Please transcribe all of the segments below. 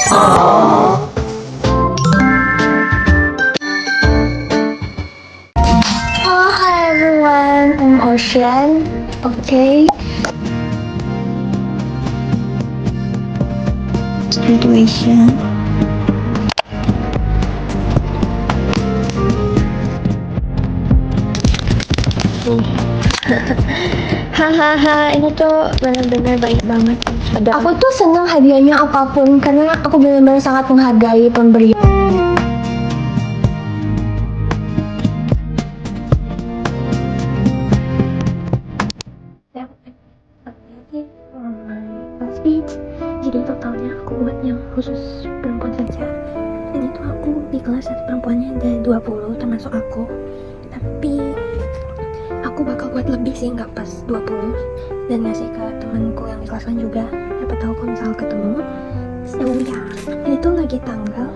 Oh, hi everyone, I'm Ocean. Okay. Situation. Hahaha, ini tuh benar-benar baik banget. Aku tuh senang hadiahnya apapun karena aku benar-benar sangat menghargai pemberi. Pasti jadi totalnya aku buat yang khusus perempuan saja. Ini tuh aku di kelas perempuannya ada 20 termasuk aku. Tapi aku bakal buat lebih sih, nggak pas 20, dan ngasih ke temanku yang di kelas lain juga, siapa tahu kalau misal ketemu. So ya, ini tuh lagi tanggal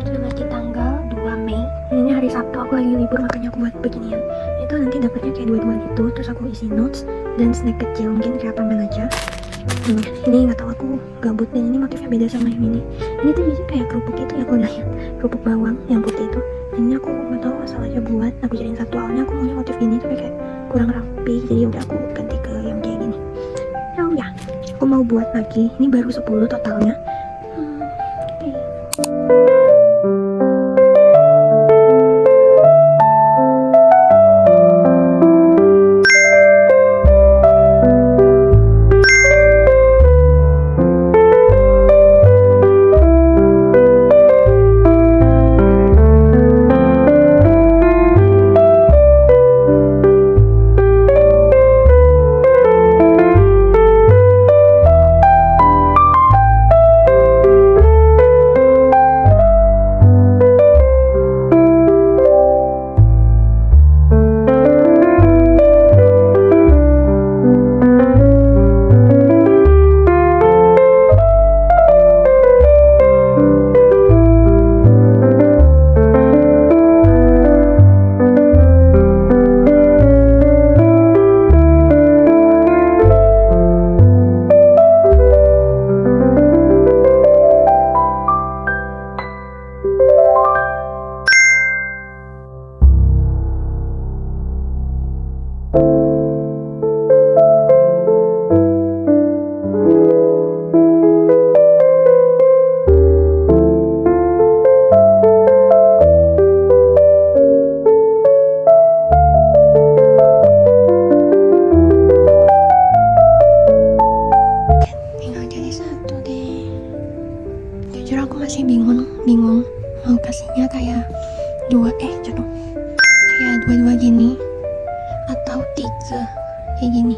2 Mei. Ini hari Sabtu, aku lagi libur makanya aku buat beginian. Itu nanti dapatnya kayak dua-dua gitu, terus aku isi notes dan snack kecil mungkin kayak permen aja. Ini nggak tahu, aku gabut dan ini motifnya beda sama yang ini. Ini tuh biasanya kayak kerupuk itu ya, aku lihat kerupuk bawang yang putih itu. Ini aku nggak tahu, asal aja buat aku jadiin satu. Awalnya aku maunya motif ini tapi kayak kurang rapi, jadi udah aku ganti ke yang kayak gini. Oh ya, aku mau buat lagi. Ini baru 10 totalnya. Oke. Jujur aku masih bingung mau kasihnya kayak kayak dua gini atau 3 kayak gini.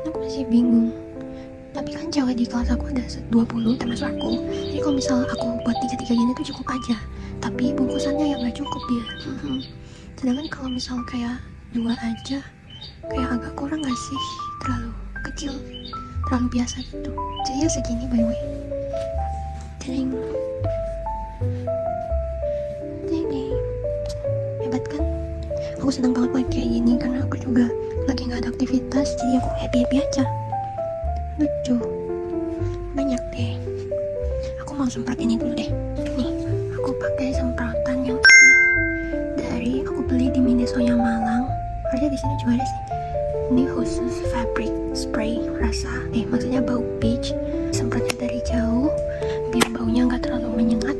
Aku masih bingung. Tapi kan cewek di kelas aku ada 20 termasuk aku. Jadi kalau misal aku buat 3 gini tuh cukup aja. Tapi bungkusannya yang nggak cukup ya. Sedangkan kalau misal kayak 2 aja kayak agak kurang gak sih? Terlalu kecil, terlalu biasa gitu. Jadi ya segini by the way. Ding. Hebat kan? Aku senang banget buat kayak gini karena aku juga lagi nggak ada aktivitas, jadi aku happy aja. Lucu, banyak deh. Aku mau semprot ini dulu deh. Nih, aku pakai semprotan yang dari aku beli di Minisonya Malang. Harusnya di sini juga ada sih. Ini khusus fabric spray maksudnya bau peach. Semprotnya dari jauh biar baunya nggak terlalu menyengat.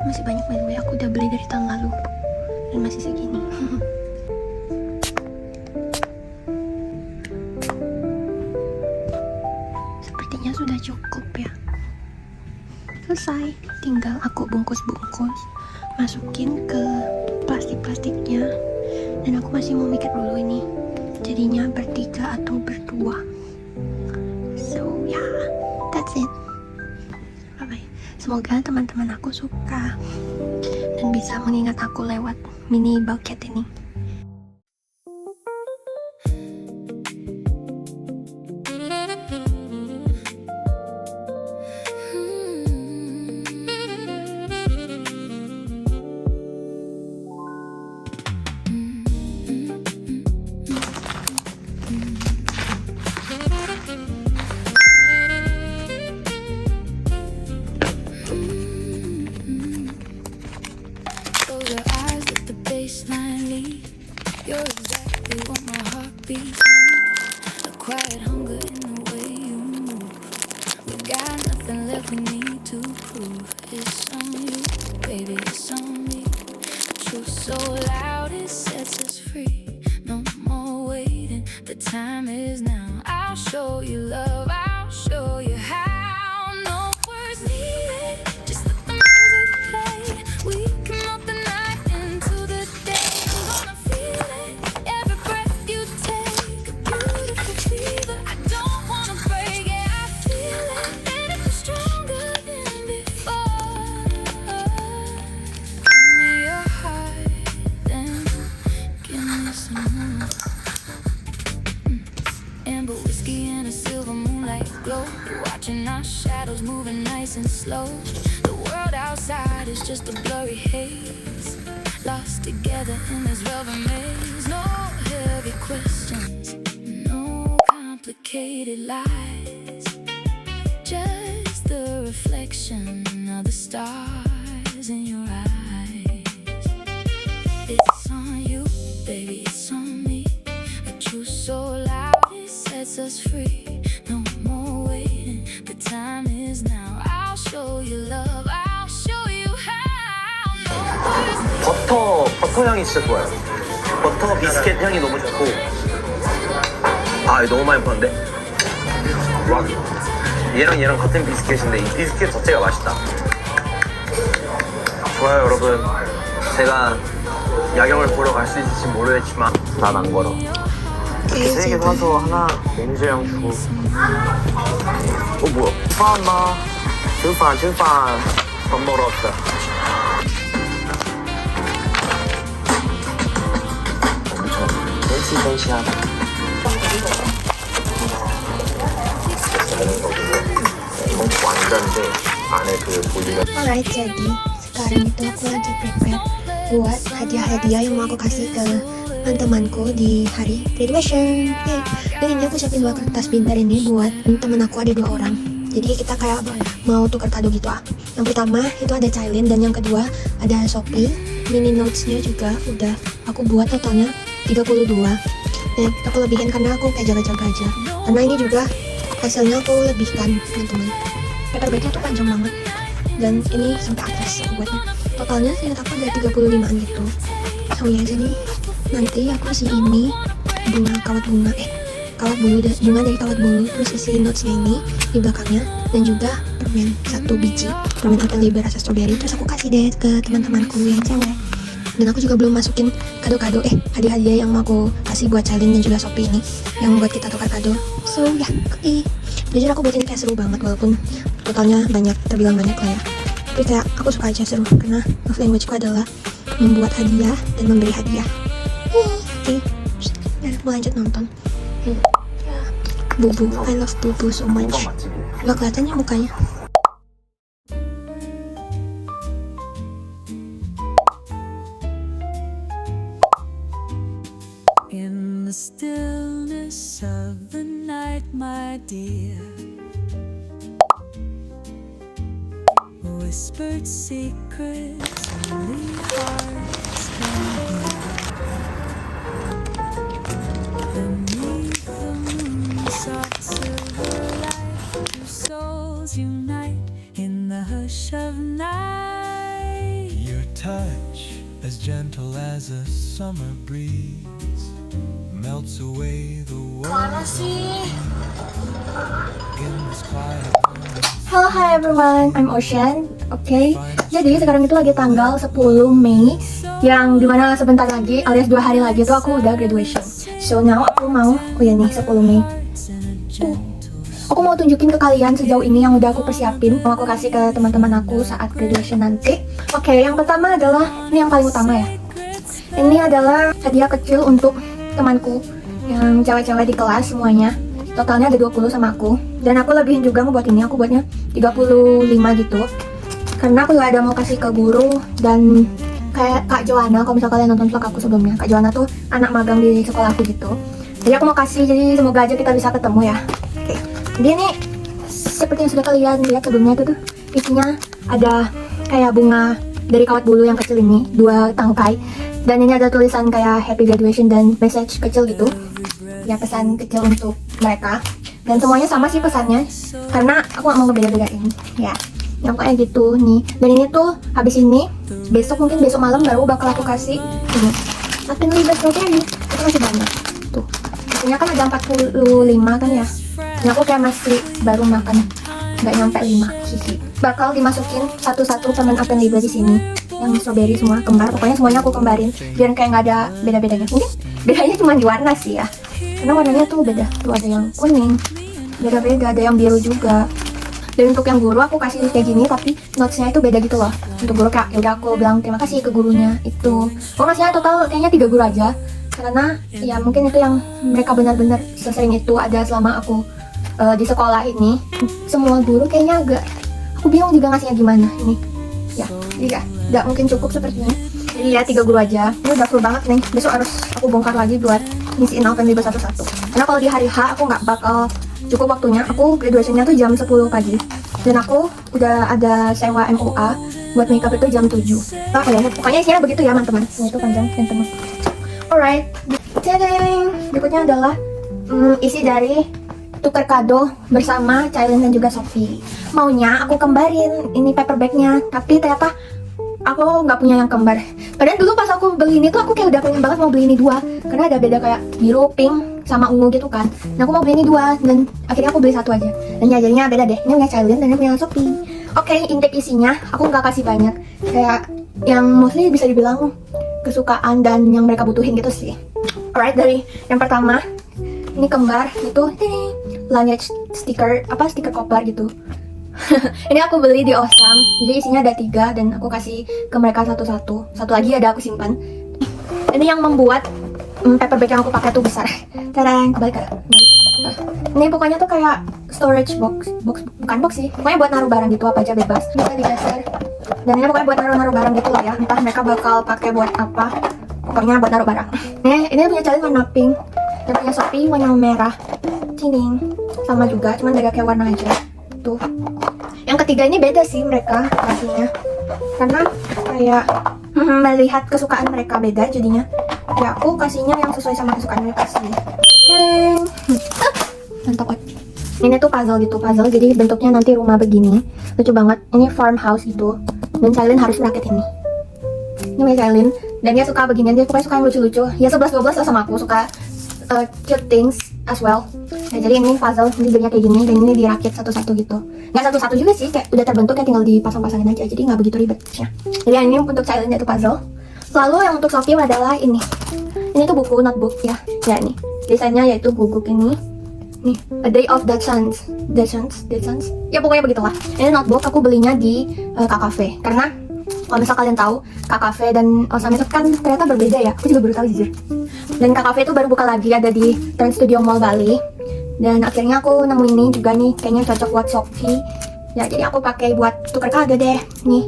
Masih banyak by the way, aku udah beli dari tahun lalu dan masih segini. Sepertinya sudah cukup ya. Selesai, tinggal aku bungkus-bungkus, masukin ke plastik-plastiknya. Dan aku masih mau mikir dulu ini jadinya bertiga atau berdua. So yeah, that's it. Bye-bye. Semoga teman-teman aku suka dan bisa mengingat aku lewat mini bucket ini. we need to prove. It's on you, baby, it's on me. Truth so loud it sets us free. No more waiting, the time is now. I'll show you love, I'll show you how. No words needed, just let the music play. We can melt the night into the day. I'm gonna feel it, every breath you take. A beautiful fever, I don't wanna break it. I feel it, and it feels stronger than before. Give me your heart, then give me some more. Amber whiskey and a silver moonlight glow. Watching our shadows moving nice and slow. The world outside is just a blurry haze. Lost together in this velvet maze. No heavy questions, no complicated lies. Just the reflection of the stars in your eyes. It's on you, baby, it's on me. A truth so loud it sets us free. No more waiting, the time is now. I'll show you love, I'll show you how. No words. 버터 향이 진짜 좋아요. 버터 비스켓 향이 너무 좋고. 아, 이거 너무 많이 파는데? 와, 얘랑 같은 비스켓인데 이 비스켓 자체가 맛있다. 좋아요, 여러분. 제가 야경을 보러 갈 수 있을지 모르겠지만 난 안 걸어. 3개 사서 하나 매니저랑 주고. 뭐야? 파마. 吃饭밥 먹으러 왔다. 엄청 댄시하다. 완전데 안에 그 보리가. Alright, jadi sekarang itu aku lagi prepare buat hadiah-hadiah yang mau aku kasih ke teman-temanku di hari graduation. Yay. Dan ini aku siapin 2 kertas pintar ini buat temen aku, ada 2 orang. Jadi kita kayak mau tukar kado gitu. Yang pertama itu ada Cailin, dan yang kedua ada Shopee. Mini notesnya juga udah aku buat, totalnya 32. Dan aku lebihin karena aku kayak jaga-jaga aja. Karena ini juga hasilnya aku lebihkan, teman-teman. Paper bagnya tuh panjang banget, dan ini sampai atas aku buatnya. Totalnya ingat aku ada 35an gitu. So ya, jadi nanti aku kasih ini kawat bunga dari kawat bulu, terus isi notesnya ini di belakangnya, dan juga permen 1 biji, permen Alpenlibe rasa strawberry. Terus aku kasih deh ke teman-temanku yang cewek. Dan aku juga belum masukin kado-kado hadiah-hadiah yang mau aku kasih buat Cailin dan juga Shopee ini, yang buat kita tukar kado. So ya, oke. Jujur aku buat ini kayak seru banget, walaupun totalnya terbilang banyak lah ya. Tapi kayak aku suka aja, seru, karena love language-ku adalah membuat hadiah dan memberi hadiah. Oke, ya, mau lanjut nonton. Ya, Bubu, I love Bubu so much. Gak kelihatannya mukanya. In the stillness of the night, my dear, whispered secrets only hearts can hear. Beneath the moon's soft silver light, two souls unite in the hush of night. Your touch, as gentle as a summer breeze, melts away the world in this quiet moment. Hello, hi everyone, I'm Ocean. Oke, jadi sekarang itu lagi tanggal 10 Mei, yang dimana sebentar lagi alias 2 hari lagi tuh aku udah graduation. So now aku mau, oh ya nih 10 Mei tuh, aku mau tunjukin ke kalian sejauh ini yang udah aku persiapin, mau aku kasih ke teman-teman aku saat graduation nanti. Oke, yang pertama adalah, ini yang paling utama ya. Ini adalah hadiah kecil untuk temanku yang cewek-cewek di kelas semuanya. Totalnya ada 20 sama aku. Dan aku lebihin juga ngebuat ini, aku buatnya 35 gitu. Karena aku juga ada mau kasih ke guru dan kayak Kak Joanna, kalau misalnya kalian nonton vlog aku sebelumnya. Kak Joanna tuh anak magang di sekolah aku gitu. Jadi aku mau kasih, jadi semoga aja kita bisa ketemu ya. Oke. Dia nih seperti yang sudah kalian lihat sebelumnya itu tuh isinya ada kayak bunga dari kawat bulu yang kecil ini, 2 tangkai. Dan ini ada tulisan kayak happy graduation dan message kecil gitu. Ya, pesan kecil untuk mereka. Dan semuanya sama sih pesannya, karena aku gak mau ngebeda-bedain ya. Yang kayak gitu nih. Dan ini tuh habis ini, mungkin besok malam baru bakal aku kasih ini Alpen Libre strawberry. Itu masih banyak tuh. Biasanya kan ada 45 kan ya. Dan aku kayak masih baru makan nggak nyampe 5 sisi. Bakal dimasukin satu-satu permen Alpen Libre di sini. Yang strawberry semua kembar. Pokoknya semuanya aku kembarin biar kayak nggak ada beda-bedanya. Mungkin bedanya cuma di warna sih ya. Karena warnanya tuh beda. Tuh ada yang kuning, beda-beda, ada yang biru juga. Dan untuk yang guru aku kasih kayak gini, tapi notesnya itu beda gitu loh. Untuk guru kayak yaudah aku bilang terima kasih ke gurunya itu. Aku ngasihnya total kayaknya 3 guru aja, karena ya mungkin itu yang mereka benar-benar sesering itu ada selama aku di sekolah ini. Semua guru kayaknya agak, aku bingung juga ngasihnya gimana ini. Ya, jadi nggak mungkin cukup sepertinya. Jadi ya 3 guru aja. Ini udah full banget nih. Besok harus aku bongkar lagi buat ngisiin Alpen Libre satu-satu. Karena kalau di hari H aku nggak bakal cukup waktunya. Aku graduation-nya tuh jam 10 pagi. Dan aku udah ada sewa MUA buat makeup itu jam 7. Nah, pokoknya isinya begitu ya teman-teman. Ini tuh panjang dan teman. Alright. Tadang! Berikutnya adalah isi dari tukar kado bersama Cailin dan juga Sophie. Maunya aku kembarin ini paper bag-nya, tapi ternyata aku nggak punya yang kembar. Padahal dulu pas aku beli ini tuh aku kayak udah pengen banget mau beli ini 2, karena ada beda kayak biru, pink, sama ungu gitu kan. Nah aku mau beli ini 2 dan akhirnya aku beli 1 aja. Dan ya jadinya beda deh. Ini punya Cailin dan ini punya Sophie. Oke, intake isinya aku nggak kasih banyak. Kayak yang mostly bisa dibilang kesukaan dan yang mereka butuhin gitu sih. Alright, dari yang pertama ini kembar itu Laneige stiker koplar gitu. Ini aku beli di Osam, jadi isinya ada 3 dan aku kasih ke mereka satu-satu. Satu lagi ada aku simpan. Ini yang membuat paper bag yang aku pakai tuh besar. Tereng, kebalik. Ini pokoknya tuh kayak storage box, bukan box sih. Pokoknya buat naruh barang gitu apa aja bebas. Bisa digeser. Dan ini pokoknya buat naruh barang gitu lah ya. Entah mereka bakal pakai buat apa. Pokoknya buat naruh barang. Ini punya Cailin warna pink dan punya Sophie warna merah. Cining. Sama juga, cuman beda kayak warna aja. Tuh. Yang ketiga ini beda sih mereka kasihnya, karena kayak melihat kesukaan mereka beda, jadinya ya aku kasihnya yang sesuai sama kesukaan mereka sih. Mantap. Ini tuh puzzle, jadi bentuknya nanti rumah begini, lucu banget. Ini farmhouse gitu, dan Cailin harus merakit ini. Ini punya Cailin, dan dia suka beginian, dia pokoknya suka yang lucu-lucu. Ya 11-12 lah sama aku, suka cute things as well. Nah, jadi ini puzzle, ini jadinya kayak gini, dan ini dirakit satu-satu gitu. Nggak satu-satu juga sih, kayak udah terbentuk, kayak tinggal dipasang-pasangin aja, jadi nggak begitu ribet ya. Jadi yang ini untuk Cailin itu puzzle. Lalu yang untuk Sophie adalah ini. Ini tuh buku notebook ya. Ya ini desainnya yaitu buku ini. Nih, A Day of Dachshunds. Ya pokoknya begitulah. Ini notebook aku belinya di Kak Cafe, karena kalau misal kalian tahu Kak Cafe dan Osam itu kan ternyata berbeda ya. Aku juga baru tahu jujur. Dan Kak Cafe itu baru buka lagi, ada di Trans Studio Mall Bali. Dan akhirnya aku nemu ini juga nih, kayaknya cocok buat Sophie. Ya jadi aku pakai buat tukar kado deh. Nih,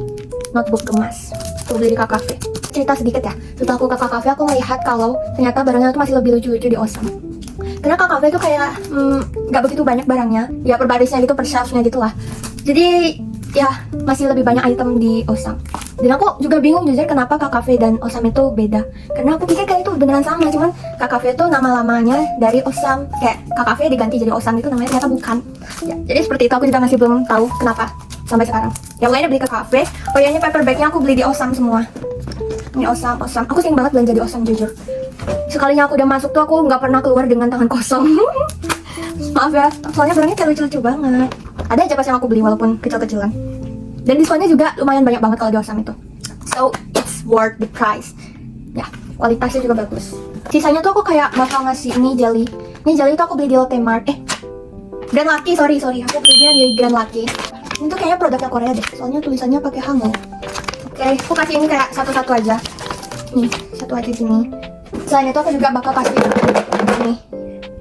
notebook gemas. Aku beli di Kak Cafe. Cerita sedikit ya. Setelah aku ke Kak Cafe, aku melihat kalau ternyata barangnya tuh masih lebih lucu-lucu di Osam. Karena Kak Cafe itu kayak nggak begitu banyak barangnya. Ya per barisnya gitu, per shelfnya gitu lah. Jadi ya masih lebih banyak item di Osam. Dan aku juga bingung jujur kenapa Kak Cafe dan Osam itu beda. Karena aku pikir kayak itu beneran sama, cuman Kak Cafe itu nama-lamanya dari Osam. Kayak Kak Cafe diganti jadi Osam itu namanya, ternyata bukan. Ya, jadi seperti itu, aku juga masih belum tahu kenapa sampai sekarang. Ya pokoknya beli ke Cafe. Oh iya, ini paper bagnya aku beli di Osam semua. Ini Osam. Aku sering banget belanja di Osam jujur. Sekalinya aku udah masuk tuh aku nggak pernah keluar dengan tangan kosong. Maaf ya, soalnya barangnya kayak lucu-lucu banget. Ada aja pas yang aku beli walaupun kecil-kecilan. Dan diskonnya juga lumayan banyak banget kalau di Osam itu. So it's worth the price. Ya, kualitasnya juga bagus. Sisanya tuh aku kayak bakal ngasih ini jelly. Ini jelly tuh aku beli di Lotte Mart. Grand Lucky, sorry. Aku belinya di Grand Lucky. Ini tuh kayaknya produknya Korea deh. Soalnya tulisannya pakai Hangul. Oke, aku kasih ini kayak satu-satu aja. Nih, satu aja gini. Selain itu aku juga bakal kasih ini.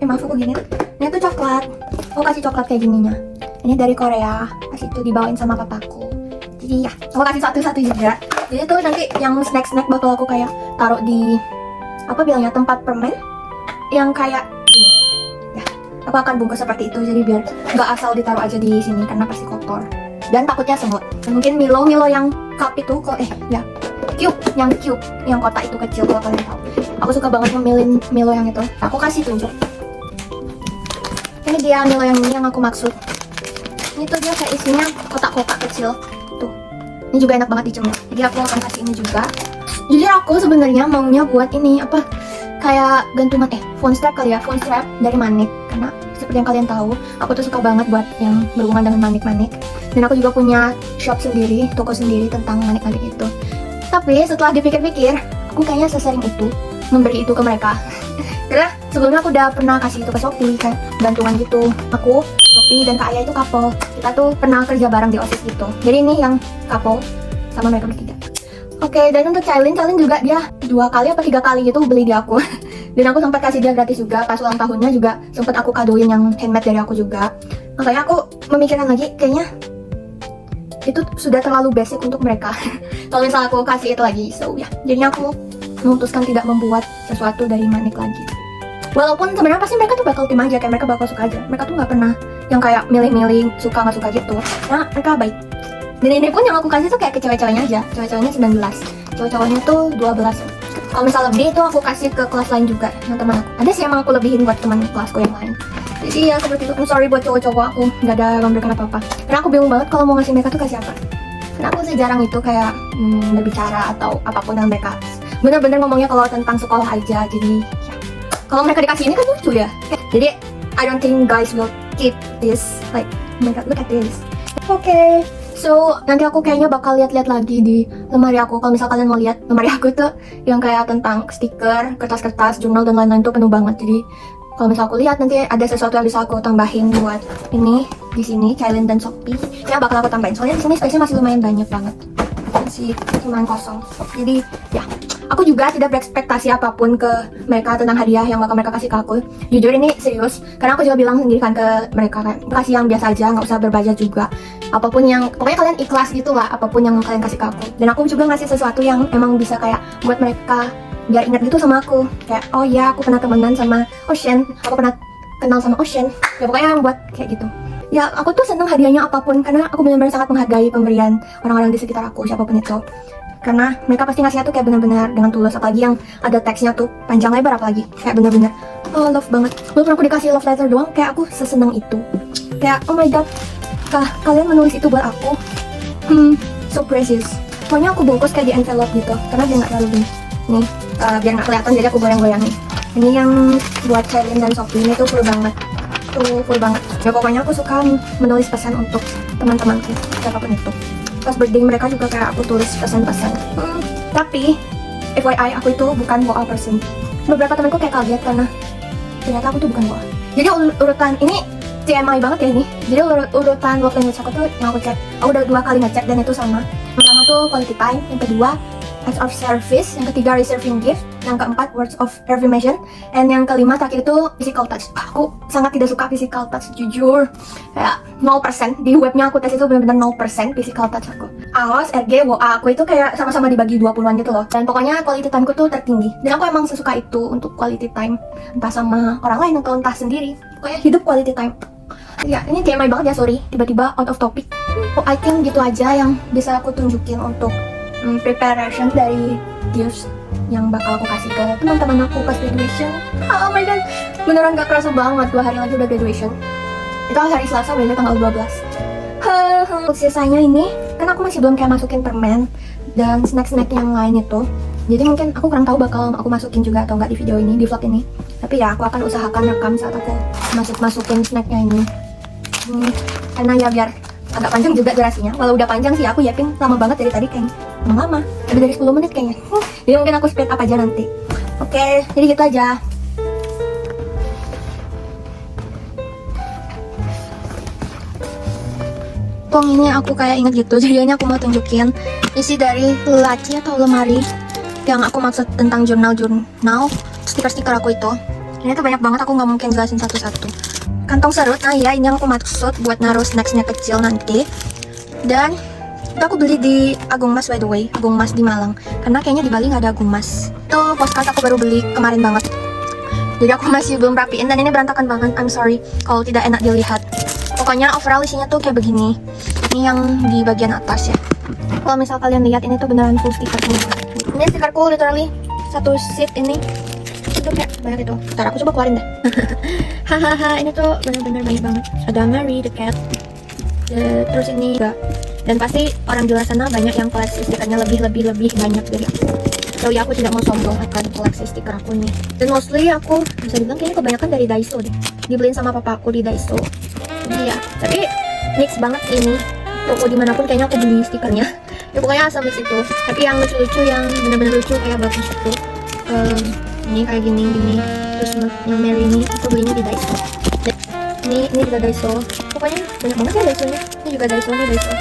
Maaf aku gini. Ini tuh coklat. Aku kasih coklat kayak gininya. Ini dari Korea. Pas itu dibawain sama papaku. Jadi ya, aku kasih satu-satu juga. Jadi tuh nanti yang snack-snack bakal aku kayak taruh di apa bilangnya, tempat permen yang kayak gini. Ya, aku akan bungkus seperti itu. Jadi biar nggak asal ditaruh aja di sini karena pasti kotor. Dan takutnya semut. Dan mungkin Milo yang cup itu kok cube, yang kotak itu kecil kalau kalian tahu. Aku suka banget ngemilin Milo yang itu. Aku kasih tunjuk. Ini dia Milo yang ini yang aku maksud. Ini tuh dia kayak isinya kotak-kotak kecil. Tuh. Ini juga enak banget dicemil. Jadi aku akan kasih ini juga. Jadi aku sebenarnya maunya buat ini apa? Kayak gantungan phone strap kali ya, phone strap dari Manik. Karena seperti yang kalian tahu, aku tuh suka banget buat yang berhubungan dengan manik-manik. Dan aku juga punya shop sendiri, toko sendiri tentang manik-manik itu. Tapi setelah dipikir-pikir, aku kayaknya sesering itu memberi itu ke mereka. Karena sebelumnya aku udah pernah kasih itu ke Shopee, kayak gantungan gitu. Aku, Shopee, dan Kak Aya itu couple. Kita tuh pernah kerja bareng di OSIS gitu. Jadi ini yang couple sama mereka bertiga. Oke, dan untuk Cailin juga dia 2 kali atau 3 kali gitu beli di aku. Dan aku sempat kasih dia gratis juga, pas ulang tahunnya juga sempat aku kadoin yang handmade dari aku juga. Makanya aku memikirkan lagi, kayaknya itu sudah terlalu basic untuk mereka. Kalau misalnya aku kasih itu lagi, so ya. Jadinya aku memutuskan tidak membuat sesuatu dari Manik lagi. Walaupun sebenarnya pasti mereka tuh bakal tim aja, kayak mereka bakal suka aja. Mereka tuh nggak pernah yang kayak milih-milih suka nggak suka gitu. Nah, mereka baik. Dan ini pun yang aku kasih tuh kayak ke cewek-ceweknya aja. Cewek-ceweknya 19, cowok-cowoknya tuh 12. Kalau misal lebih itu aku kasih ke kelas lain juga, yang teman aku. Ada sih emang aku lebihin buat teman kelasku yang lain. Jadi ya seperti itu. I'm sorry buat cowok-cowok aku nggak ada memberikan apa-apa. Karena aku bingung banget kalau mau ngasih mereka tuh kasih apa. Karena aku sejarang itu kayak berbicara atau apapun dengan mereka. Bener-bener ngomongnya kalau tentang sekolah aja. Jadi ya. Kalau mereka dikasih ini kan lucu ya. Jadi I don't think guys will keep this. Like, oh my god, look at this. Oke. So, nanti aku kayaknya bakal lihat-lihat lagi di lemari aku. Kalau misal kalian mau lihat, lemari aku tuh yang kayak tentang stiker, kertas-kertas, jurnal, dan lain-lain tuh penuh banget. Jadi, kalau misal aku lihat, nanti ada sesuatu yang bisa aku tambahin buat ini, di sini, Cailin dan Shopee. Ya, bakal aku tambahin. Soalnya di sini space-nya masih lumayan banyak banget. Masih lumayan kosong. Jadi, ya. Aku juga tidak berekspektasi apapun ke mereka tentang hadiah yang bakal mereka kasih ke aku. Jujur ini serius, karena aku juga bilang sendiri kan ke mereka kan, kasih yang biasa aja, nggak usah berbahaya juga. Apapun yang, pokoknya kalian ikhlas gitu lah, apapun yang kalian kasih ke aku. Dan aku juga ngasih sesuatu yang emang bisa kayak buat mereka biar ingat gitu sama aku. Kayak, oh ya aku pernah temenan sama Ocean, aku pernah kenal sama Ocean. Ya pokoknya yang buat kayak gitu. Ya aku tuh seneng hadiahnya apapun, karena aku benar-benar sangat menghargai pemberian orang-orang di sekitar aku, siapapun itu. Karena mereka pasti ngasihnya tuh kayak benar-benar dengan tulus, apalagi yang ada teksnya tuh panjang lebar, apalagi kayak benar-benar love banget. Walaupun aku dikasih love letter doang, kayak aku seseneng itu. Kayak oh my god, kalian menulis itu buat aku, so precious. Pokoknya aku bungkus kayak di envelope gitu, karena biar nggak terlalu gini. Nih, biar nggak kelihatan, jadi aku goyang-goyangin. Ini yang buat Cailin dan Shopee, ini tuh full banget. Tuh full banget. Ya pokoknya aku suka menulis pesan untuk teman-temanku, siapapun itu. Pas birthday mereka juga kayak aku tulis pesan-pesan. Tapi FYI aku itu bukan boa person. Beberapa temanku kayak kaget karena ternyata aku tuh bukan boa. Jadi urutan ini TMI banget ya ini. Jadi urutan love language aku tuh yang aku cek. Aku udah 2 kali ngecek dan itu sama. Yang pertama tuh quality time, yang kedua acts of service, yang ketiga receiving gift, yang keempat words of affirmation, and yang kelima terakhir itu physical touch. Aku sangat tidak suka physical touch, jujur. Kayak 0%, di webnya aku tes itu benar-benar 0% physical touch aku. AOS, RG, WA aku itu kayak sama-sama dibagi 20-an gitu loh. Dan pokoknya quality time ku tuh tertinggi. Dan aku emang sesuka itu untuk quality time, entah sama orang lain atau entah sendiri. Pokoknya hidup quality time. Ya, ini TMI banget ya, sorry. Tiba-tiba out of topic. I think gitu aja yang bisa aku tunjukin untuk preparation dari gifts yang bakal aku kasih ke teman-teman aku pas graduation. Oh my god, beneran gak kerasa banget 2 hari lagi udah graduation. Itu hari Selasa, berarti tanggal 12. Untuk sisanya ini, kan aku masih belum kayak masukin permen dan snack-snack yang lain itu. Jadi mungkin aku kurang tahu bakal aku masukin juga atau enggak di video ini, di vlog ini. Tapi ya aku akan usahakan rekam saat aku masukin snacknya ini. Karena ya biar agak panjang juga durasinya. Walau udah panjang sih, aku yakin lama banget dari tadi kayaknya. Lama, lebih dari 10 menit kayaknya. Jadi mungkin aku speed up aja nanti. Oke, jadi gitu aja. Pong ini aku kayak inget gitu, jadinya aku mau tunjukin isi dari laci atau lemari yang aku maksud tentang jurnal, stiker-stiker aku itu. Ini tuh banyak banget, aku nggak mungkin jelasin satu-satu. Kantong serut, nah ya ini yang aku maksud buat naruh snacksnya kecil nanti. Dan itu aku beli di Agung Mas, by the way, Agung Mas di Malang. Karena kayaknya di Bali nggak ada Agung Mas. Itu postcard aku baru beli kemarin banget. Jadi aku masih belum rapiin dan ini berantakan banget. I'm sorry kalau tidak enak dilihat. Pokoknya overall isinya tuh kayak begini. Ini yang di bagian atas ya. Kalau misal kalian lihat ini tuh beneran full stiker semua. Ini stikerku literally satu sheet ini. itu kayak banyak itu. Ntar aku coba keluarin deh. Hahaha, ini tuh bener-bener banyak banget. Ada Mary the cat. Terus ini juga. Dan pasti orang di luar sana banyak yang koleksi stikernya lebih banyak dari aku. So ya aku tidak mau sombong akan koleksi stiker aku nih. Dan mostly aku bisa bilang kayaknya kebanyakan dari Daiso deh. Dibeliin sama papa aku di Daiso. Jadi ya, tapi mix banget ini. Toko dimanapun kayaknya aku beli stikernya. Ya pokoknya asal mix itu. Tapi yang lucu-lucu, yang bener-bener lucu kayak bagus itu. Ini kayak gini. Terus yang Mary ini aku belinya di Daiso. Ini juga Daiso. Pokoknya banyak banget ya Daiso nya. Ini juga Daiso, ini Daiso.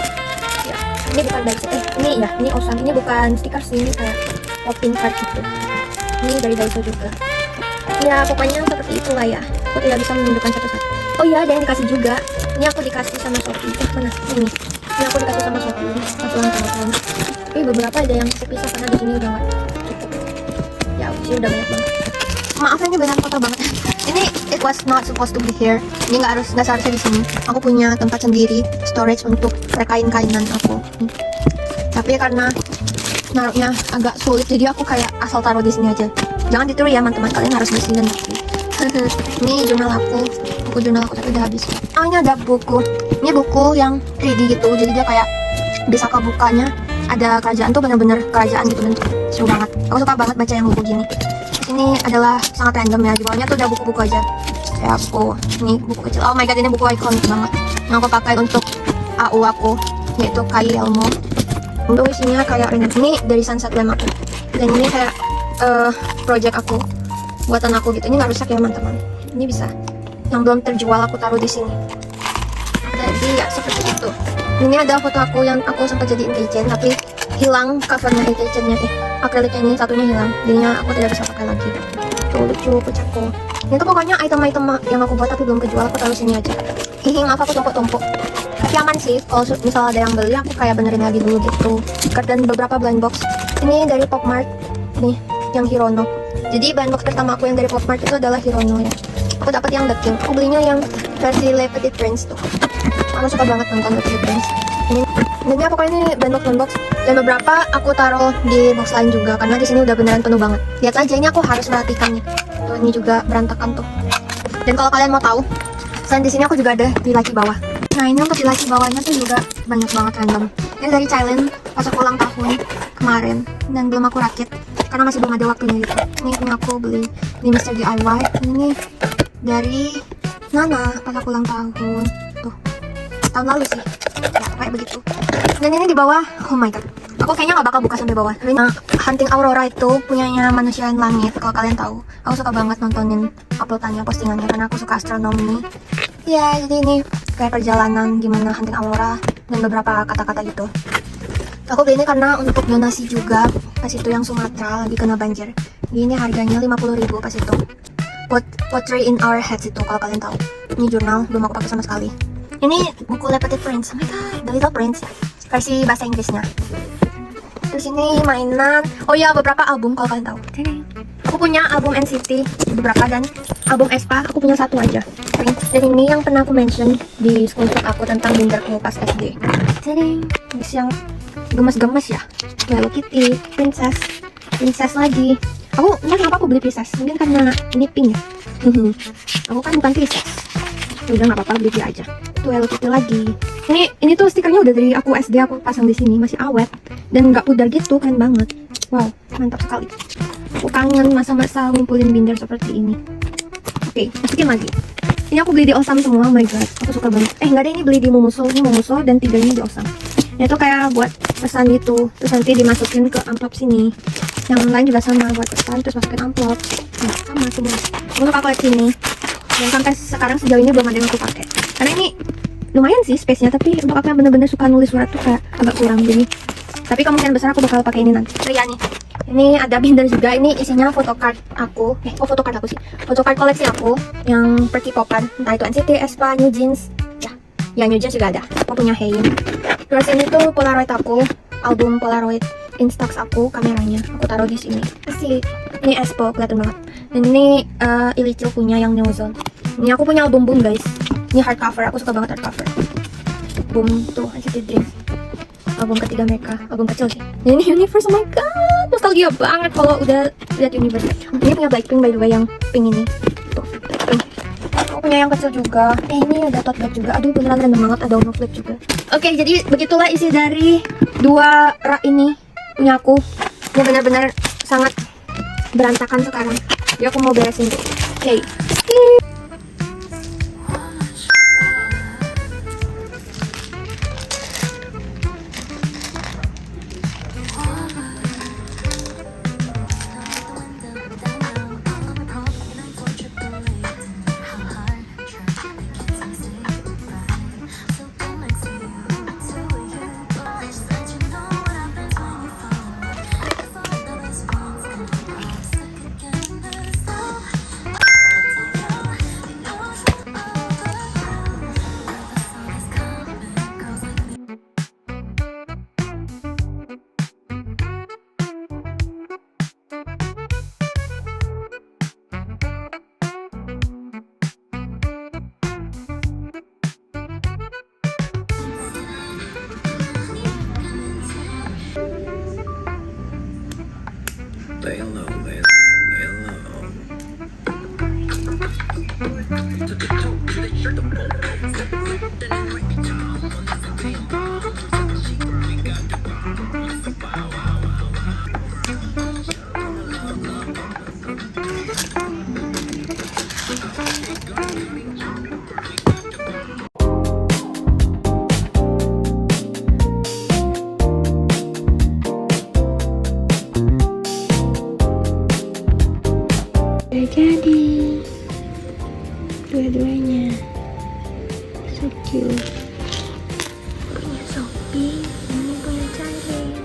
Ya, ini bukan Daiso. Ini Osam. Ini bukan stiker sih, ini kayak popping card gitu. Ini dari Daiso juga. Ya pokoknya seperti itulah ya. Aku tidak bisa menunjukkan satu-satu. Oh iya, ada yang dikasih juga. Ini aku dikasih sama Shopee. Mana? Ini aku dikasih sama Shopee. Pas ulang tahun. Tapi beberapa ada yang kepisah karena di sini udah nggak cukup. Ya, di sini udah banyak banget. Maaf ini banyak foto banget. Ini it was not supposed to be here. Ini nggak seharusnya di sini. Aku punya tempat sendiri, storage untuk kain-kainan aku. Tapi karena naruhnya agak sulit, jadi aku kayak asal taruh di sini aja. Jangan ditiru ya teman-teman, kalian harus beli dan bukti. Ini jurnal aku, buku jurnal aku tapi udah habis. Oh ini ada buku. Ini buku yang 3D gitu, jadi dia kayak bisa kebukanya. Ada kerajaan tuh bener-bener kerajaan gitu bentuk. Seru banget. Aku suka banget baca yang buku gini. Ini adalah sangat random ya, di bawahnya tuh udah buku-buku aja. Kayak buku, ini buku kecil. Oh my god, ini buku ikonik banget yang aku pakai untuk AU aku, yaitu Kai Elmo. Untuk isinya kayak ini dari Sunset Lamp aku. Dan ini kayak project aku, buatan aku gitu. Ini nggak rusak ya teman-teman. Ini bisa. Yang belum terjual aku taruh di sini. Jadi ya seperti itu. Ini ada foto aku yang aku sempat jadiin keychain tapi hilang covernya keychainnya. Akriliknya ini satunya hilang. Jadinya aku tidak bisa pakai lagi. Tuh lucu pucatku. Ini tuh pokoknya item-item yang aku buat tapi belum kejual, aku taruh sini aja. Hihi, maaf aku tumpuk-tumpuk. Tapi aman sih, kalau misalnya ada yang beli aku kayak benerin lagi dulu gitu. Dan beberapa blind box. Ini dari Pop Mart. Nih, yang Hirono. Jadi blind box pertama aku yang dari Pop Mart itu adalah Hirono ya. Aku dapat yang The King. Aku belinya yang versi Le Petit Prince tuh. Aku suka banget nonton Le Petit Prince. Ini pokoknya ini blind box. Dan beberapa aku taruh di box lain juga karena di sini udah beneran penuh banget. Lihat aja ini aku harus perhatikan nih. Tuh ini juga berantakan tuh. Dan kalau kalian mau tahu, selain di sini aku juga ada di laci bawah. Nah ini untuk di laci bawahnya tuh juga banyak banget random. Ini dari Thailand pas aku ulang tahun kemarin dan belum aku rakit karena masih belum ada waktunya gitu. Ini aku beli di Mr. DIY. Ini dari Nana pas aku ulang tahun tuh tahun lalu sih ya kayak begitu. Dan ini di bawah, oh my god, aku kayaknya gak bakal buka sampai bawah. Ini Hunting Aurora itu punyanya Manusia Langit. Kalau kalian tahu, aku suka banget nontonin uploadannya, postingannya karena aku suka astronomi ya. Jadi ini kayak perjalanan gimana hunting aurora dan beberapa kata-kata gitu. Aku beli ini karena untuk donasi juga pas itu yang Sumatera lagi kena banjir. Ini harganya 50.000 pas itu. Pottery in Our Heads itu kalau kalian tahu. Ini jurnal belum aku pakai sama sekali. Ini buku Le Petit Prince. Oh my god, The Little Prince versi bahasa Inggrisnya. Terus ini mainan. Oh ya, beberapa album kalau kalian tahu. Aku punya album NCT beberapa dan album aespa aku punya satu aja. Dan ini yang pernah aku mention di screenshot aku tentang binderku pas SD. Ini yang gemes-gemes ya. Hello Kitty, princess lagi. Aku entah kenapa aku beli princess. Mungkin karena ini pink ya. Aku kan bukan princess. Udah nggak apa-apa, beli dia aja. Tuh Hello Kitty lagi. Ini tuh stikernya udah dari aku SD aku pasang di sini, masih awet dan nggak pudar gitu, keren banget. Wow, mantap sekali. Aku kangen masa-masa ngumpulin binder seperti ini. Oke, masukin lagi. Ini aku beli di Osam semua, oh my god, aku suka banget. Enggak ada, ini beli di Momoso, ini Momoso dan 3 ini di Osam. Ini tuh kayak buat pesan gitu, terus nanti dimasukin ke amplop sini. Yang lain juga sama, buat pesan terus masukin amplop. Nah, sama semua. Aku suka koleksi ini. Dan sampai sekarang sejauh ini belum ada yang aku pakai. Karena ini lumayan sih space-nya, tapi untuk aku yang bener-bener suka nulis surat tuh kayak agak kurang jadi. Tapi kemungkinan besar aku bakal pakai ini nanti. Oh iya nih. Ini ada binder juga, ini isinya photocard aku. Photocard aku sih. Photocard koleksi aku yang Pretty Popan. Entah itu NCT, aespa, New Jeans. Ya New Jeans juga ada. Aku punya Hein. Terus ini tuh Polaroid aku, album Polaroid Instax aku, kameranya. Aku taruh di sini. Asik. Ini Expo, kelihatan banget. Dan ini Ilicho punya yang Neozone. Ini aku punya album Boom guys. Ini hardcover, aku suka banget hardcover. Boom tuh, NCT Dream. Album ketiga mereka, album kecil sih. Ini Universe, oh my god, nostalgia banget kalau udah lihat Universe. Ini punya Blackpink by the way, yang pink ini. Tuh, Blackpink. Aku punya yang kecil juga. Ini ada tote bag juga. Aduh, beneran random banget. Ada Ono Flip juga. Oke, jadi begitulah isi dari 2 rak ini punya aku. Ini benar-benar sangat berantakan sekarang. Jadi aku mau beresin dulu. Oke. Lay low, lay low, lay low. Udah jadi dua-duanya, so cute. Punya Sophie, ini punya Charlie.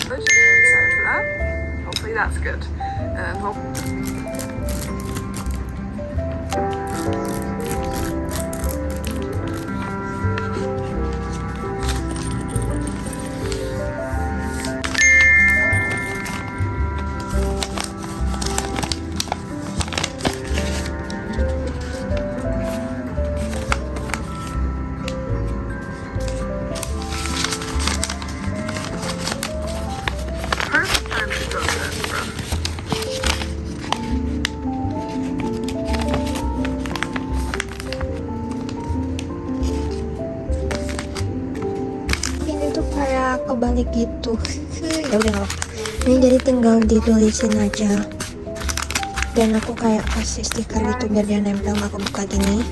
Really excited for that. Hopefully that's good. And hope. Perfect. kayak kebalik gitu. Ya udah nggak apa. Ini jadi tinggal ditulisin aja. Dan aku kayak kasih stiker gitu biar dia nempel, aku buka gini.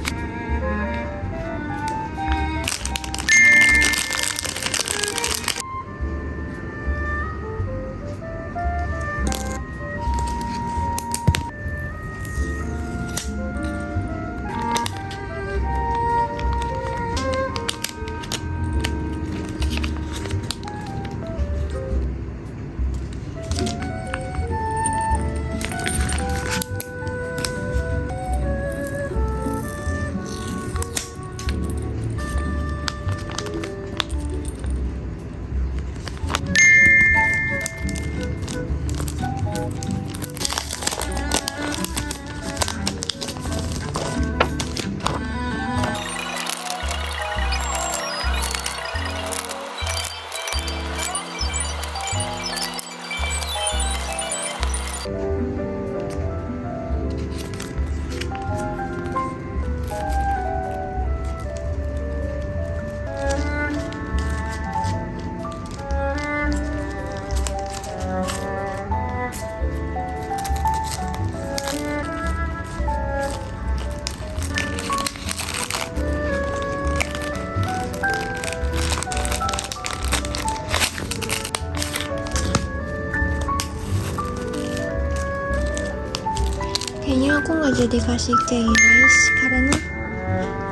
Kayaknya aku nggak jadi kasih guys, karena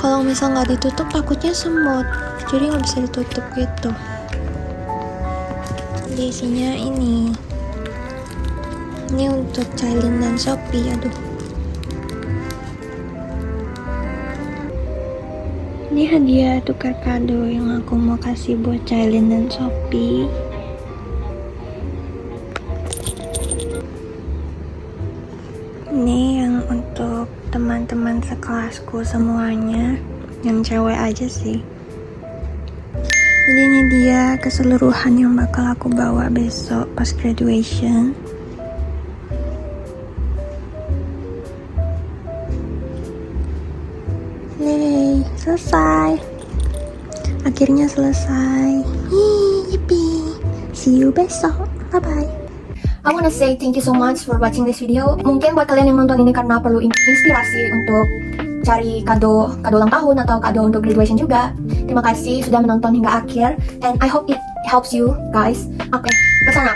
kalau misal nggak ditutup takutnya semut, jadi nggak bisa ditutup gitu. Jadi isinya ini untuk Cailin dan Sophie. Aduh, ini hadiah tukar kado yang aku mau kasih buat Cailin dan Sophie. Ini yang untuk teman-teman sekelasku semuanya, yang cewek aja sih. Jadi ini dia keseluruhan yang bakal aku bawa besok pas graduation. Yeay, selesai. Akhirnya selesai. Yippee. See you besok. Bye-bye. I wanna say thank you so much for watching this video. Mungkin buat kalian yang nonton ini karena perlu inspirasi untuk cari kado ulang tahun atau kado untuk graduation juga. Terima kasih sudah menonton hingga akhir, and I hope it helps you guys. Oke, pesan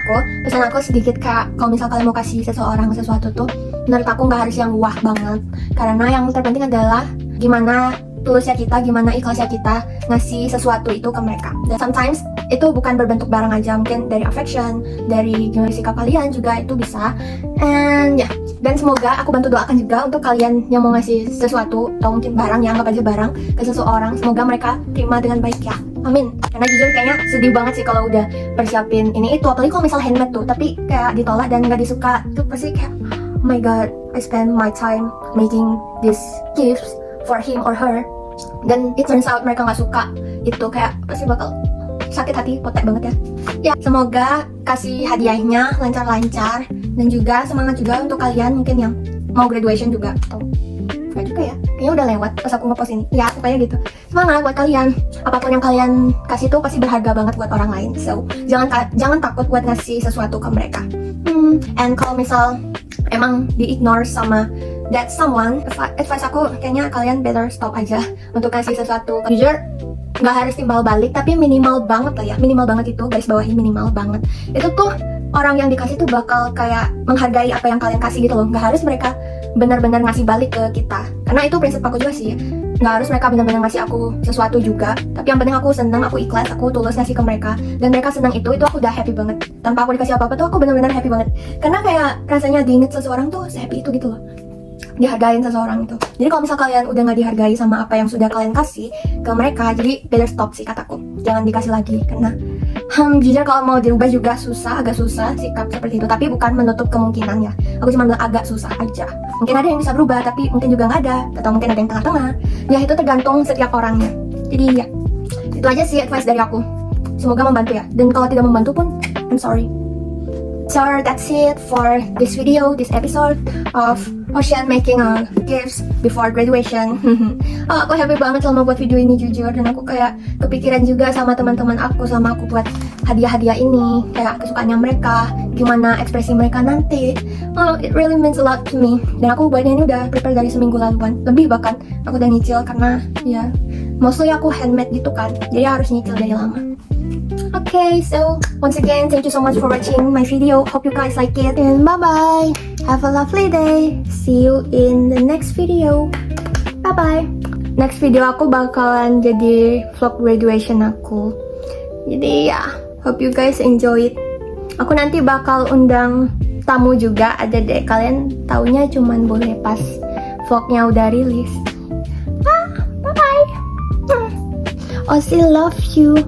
aku sedikit kak. Kalau misal kalian mau kasih seseorang sesuatu tuh, menurut aku nggak harus yang wah banget. Karena yang terpenting adalah gimana tulusnya kita, gimana ikhlasnya kita ngasih sesuatu itu ke mereka. Dan sometimes itu bukan berbentuk barang aja, mungkin dari affection, dari gimana sikap kalian juga itu bisa. And ya, dan semoga aku bantu doakan juga untuk kalian yang mau ngasih sesuatu atau mungkin barang, yang anggap aja barang ke seseorang, semoga mereka terima dengan baik ya. Amin. Karena jujur kayaknya sedih banget sih kalau udah persiapin ini itu, apalagi kalau misal handmade tuh tapi kayak ditolak dan nggak disuka, itu pasti kayak oh my god, I spend my time making these gifts for him or her, dan it turns out mereka nggak suka, itu kayak pasti bakal sakit hati, potek banget ya. Ya, semoga kasih hadiahnya lancar-lancar, dan juga semangat juga untuk kalian mungkin yang mau graduation juga, atau enggak juga ya, kayaknya udah lewat pas aku ngepost ini. Ya, pokoknya gitu. Semangat buat kalian. Apapun yang kalian kasih tuh pasti berharga banget buat orang lain. So, jangan takut buat ngasih sesuatu ke mereka. And kalau misal emang di-ignore sama that someone, advice aku kayaknya kalian better stop aja untuk kasih sesuatu. Jujur, nggak harus timbal balik, tapi minimal banget lah ya, minimal banget itu, garis bawahi minimal banget. Itu tuh orang yang dikasih tuh bakal kayak menghargai apa yang kalian kasih gitu loh. Nggak harus mereka benar-benar ngasih balik ke kita, karena itu prinsip aku juga sih. Nggak harus mereka benar-benar ngasih aku sesuatu juga, tapi yang penting aku seneng, aku ikhlas, aku tulus ngasih ke mereka, dan mereka senang itu aku udah happy banget. Tanpa aku dikasih apa-apa tuh aku benar-benar happy banget, karena kayak rasanya diinget seseorang tuh happy itu gitu loh, dihargain seseorang itu. Jadi kalau misal kalian udah nggak dihargai sama apa yang sudah kalian kasih ke mereka, jadi better stop sih kataku, jangan dikasih lagi. Karena jujur kalau mau dirubah juga susah, agak susah sikap seperti itu, tapi bukan menutup kemungkinan ya. Aku cuma bilang agak susah aja. Mungkin ada yang bisa berubah, tapi mungkin juga nggak ada, atau mungkin ada yang tengah-tengah. Ya itu tergantung setiap orangnya. Jadi ya, itu aja sih advice dari aku. Semoga membantu ya. Dan kalau tidak membantu pun, I'm sorry. So that's it for this video, this episode of Ocean making gifts before graduation. Aku happy banget selama buat video ini jujur, dan aku kayak kepikiran juga sama teman-teman aku sama aku buat hadiah-hadiah ini, kayak kesukaannya mereka, gimana ekspresi mereka nanti. It really means a lot to me. Dan aku buatnya ini udah prepare dari seminggu laluan, lebih bahkan aku udah nyicil karena ya mostly aku handmade gitu kan, jadi harus nyicil dari lama. Okay, so once again, thank you so much for watching my video. Hope you guys like it, and bye-bye. Have a lovely day. See you in the next video. Bye-bye. Next video aku bakalan jadi vlog graduation aku. Jadi ya, hope you guys enjoy it. Aku nanti bakal undang tamu juga, ada deh. Kalian taunya cuman boleh pas vlognya udah rilis. Bye-bye. Ozzy love you.